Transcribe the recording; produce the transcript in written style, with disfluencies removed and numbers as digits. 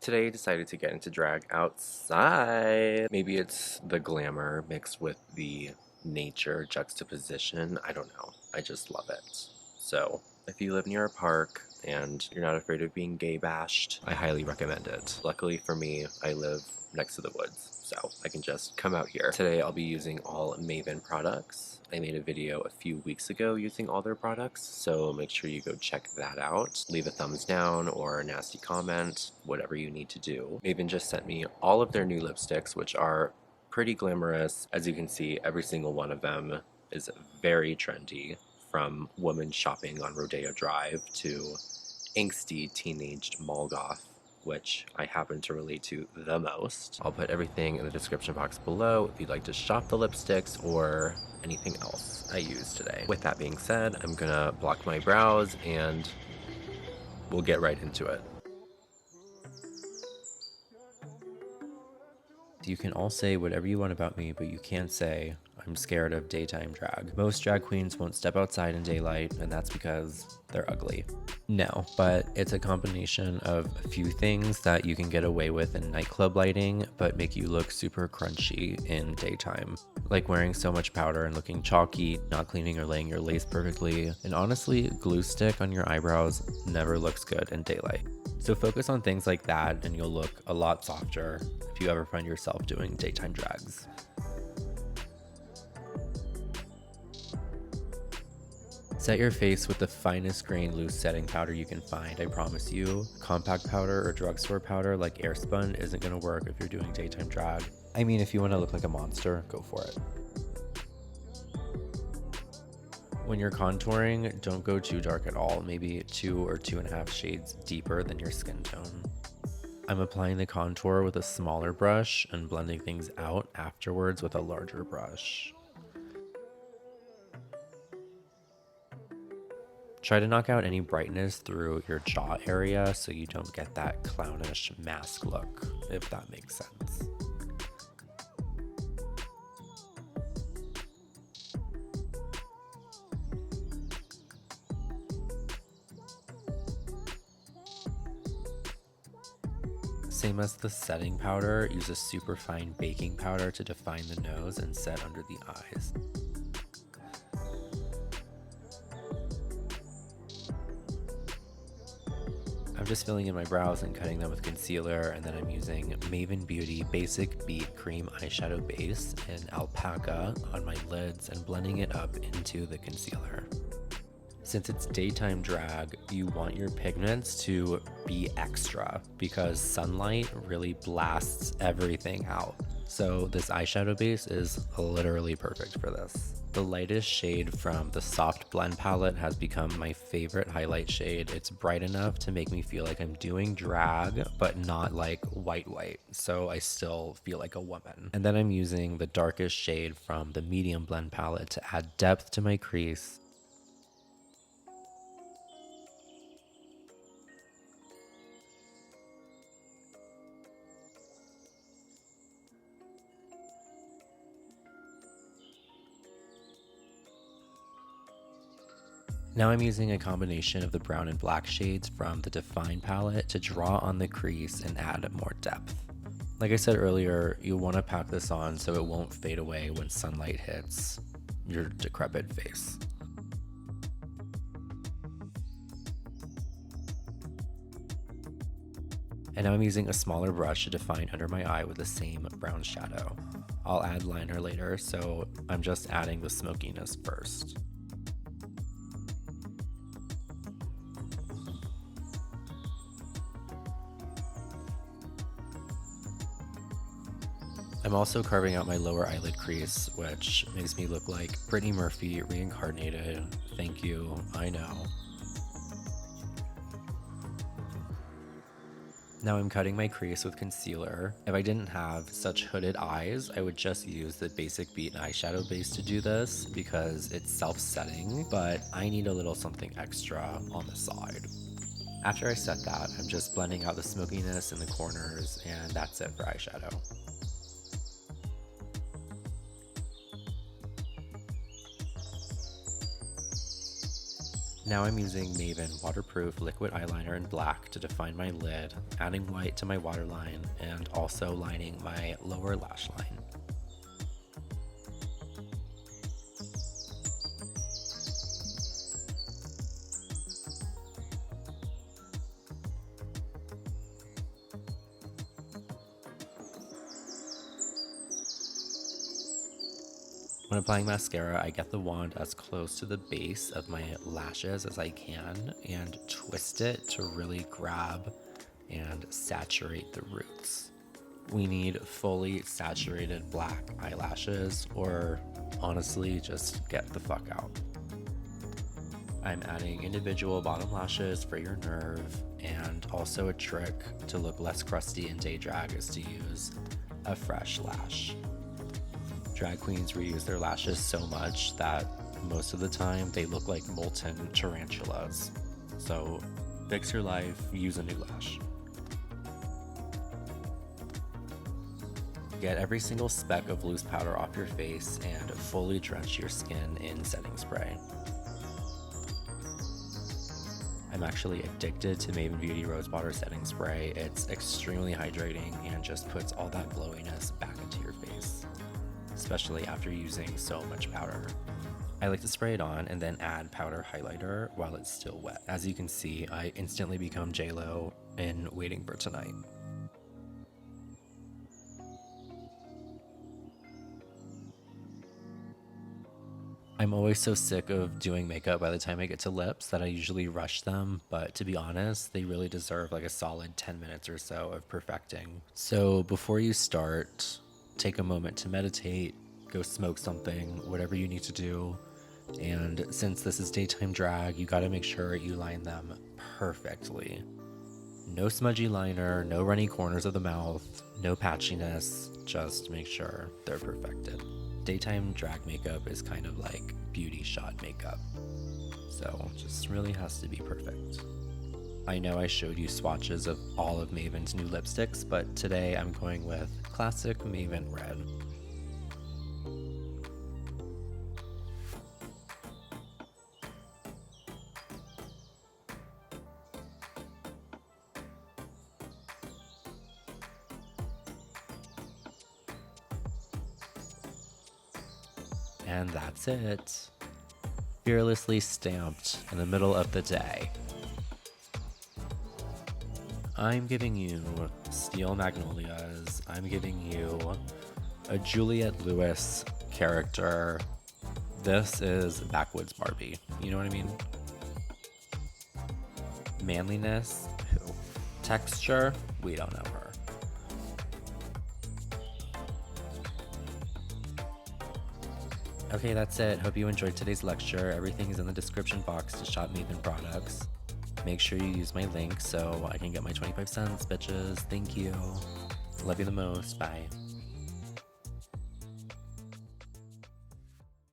Today I decided to get into drag outside. Maybe it's the glamour mixed with the nature juxtaposition. I don't know. I just love it. So if you live near a park and you're not afraid of being gay bashed, I highly recommend it. Luckily for me, I live next to the woods, so I can just come out here. Today I'll be using all Maven products. I made a video a few weeks ago using all their products, so make sure you go check that out. Leave a thumbs down or a nasty comment, whatever you need to do. Maven just sent me all of their new lipsticks, which are pretty glamorous. As you can see, every single one of them is very trendy, from woman shopping on Rodeo Drive to angsty teenaged mall goth, which I happen to relate to the most. I'll put everything in the description box below if you'd like to shop the lipsticks or anything else I used today. With that being said, I'm gonna block my brows and we'll get right into it. You can all say whatever you want about me, but you can't say, I'm scared of daytime drag. Most drag queens won't step outside in daylight, and that's because they're ugly. No, but it's a combination of a few things that you can get away with in nightclub lighting, but make you look super crunchy in daytime. Like wearing so much powder and looking chalky, not cleaning or laying your lace perfectly, and honestly, glue stick on your eyebrows never looks good in daylight. So focus on things like that and you'll look a lot softer if you ever find yourself doing daytime drags. Set your face with the finest grain loose setting powder you can find, I promise you. Compact powder or drugstore powder like Airspun isn't gonna work if you're doing daytime drag. I mean, if you wanna look like a monster, go for it. When you're contouring, don't go too dark at all, maybe 2 or 2.5 shades deeper than your skin tone. I'm applying the contour with a smaller brush and blending things out afterwards with a larger brush. Try to knock out any brightness through your jaw area so you don't get that clownish mask look, if that makes sense. Same as the setting powder, use a super fine baking powder to define the nose and set under the eyes. I'm just filling in my brows and cutting them with concealer, and then I'm using Maven Beauty Basic Beat Cream Eyeshadow Base in Alpaca on my lids and blending it up into the concealer. Since it's daytime drag, you want your pigments to be extra because sunlight really blasts everything out. So this eyeshadow base is literally perfect for this. The lightest shade from the Soft Blend palette has become my favorite highlight shade. It's bright enough to make me feel like I'm doing drag, but not like white, so I still feel like a woman. And then I'm using the darkest shade from the Medium Blend palette to add depth to my crease. Now I'm using a combination of the brown and black shades from the Define palette to draw on the crease and add more depth. Like I said earlier, you want to pack this on so it won't fade away when sunlight hits your decrepit face. And now I'm using a smaller brush to define under my eye with the same brown shadow. I'll add liner later, so I'm just adding the smokiness first. I'm also carving out my lower eyelid crease, which makes me look like Brittany Murphy reincarnated. Thank you, I know. Now I'm cutting my crease with concealer. If I didn't have such hooded eyes, I would just use the Basic Beat eyeshadow base to do this because it's self-setting, but I need a little something extra on the side. After I set that, I'm just blending out the smokiness in the corners, and that's it for eyeshadow. Now I'm using Maven waterproof liquid eyeliner in black to define my lid, adding white to my waterline, and also lining my lower lash line. When applying mascara, I get the wand as close to the base of my lashes as I can and twist it to really grab and saturate the roots. We need fully saturated black eyelashes, or honestly, just get the fuck out. I'm adding individual bottom lashes for your nerve, and also a trick to look less crusty in day drag is to use a fresh lash. Drag queens reuse their lashes so much that most of the time they look like molten tarantulas. So fix your life, use a new lash. Get every single speck of loose powder off your face and fully drench your skin in setting spray. I'm actually addicted to Maven Beauty Rose Water Setting Spray. It's extremely hydrating and just puts all that glowiness back into your face, especially after using so much powder. I like to spray it on and then add powder highlighter while it's still wet. As you can see, I instantly become J-Lo in Waiting for Tonight. I'm always so sick of doing makeup by the time I get to lips that I usually rush them, but to be honest, they really deserve like a solid 10 minutes or so of perfecting. So before you start, take a moment to meditate, go smoke something, whatever you need to do. And since this is daytime drag, you gotta make sure you line them perfectly. No smudgy liner, no runny corners of the mouth, no patchiness, just make sure they're perfected. Daytime drag makeup is kind of like beauty shot makeup, so just really has to be perfect. I know I showed you swatches of all of Maven's new lipsticks, but today I'm going with classic Maven Red. And that's it. Fearlessly stamped in the middle of the day. I'm giving you Steel Magnolias. I'm giving you a Juliette Lewis character. This is Backwoods Barbie. You know what I mean? Manliness? Who? Texture? We don't know her. Okay, that's it. Hope you enjoyed today's lecture. Everything is in the description box to shop Maven products. Make sure you use my link so I can get my 25 cents, bitches. Thank you. Love you the most. Bye.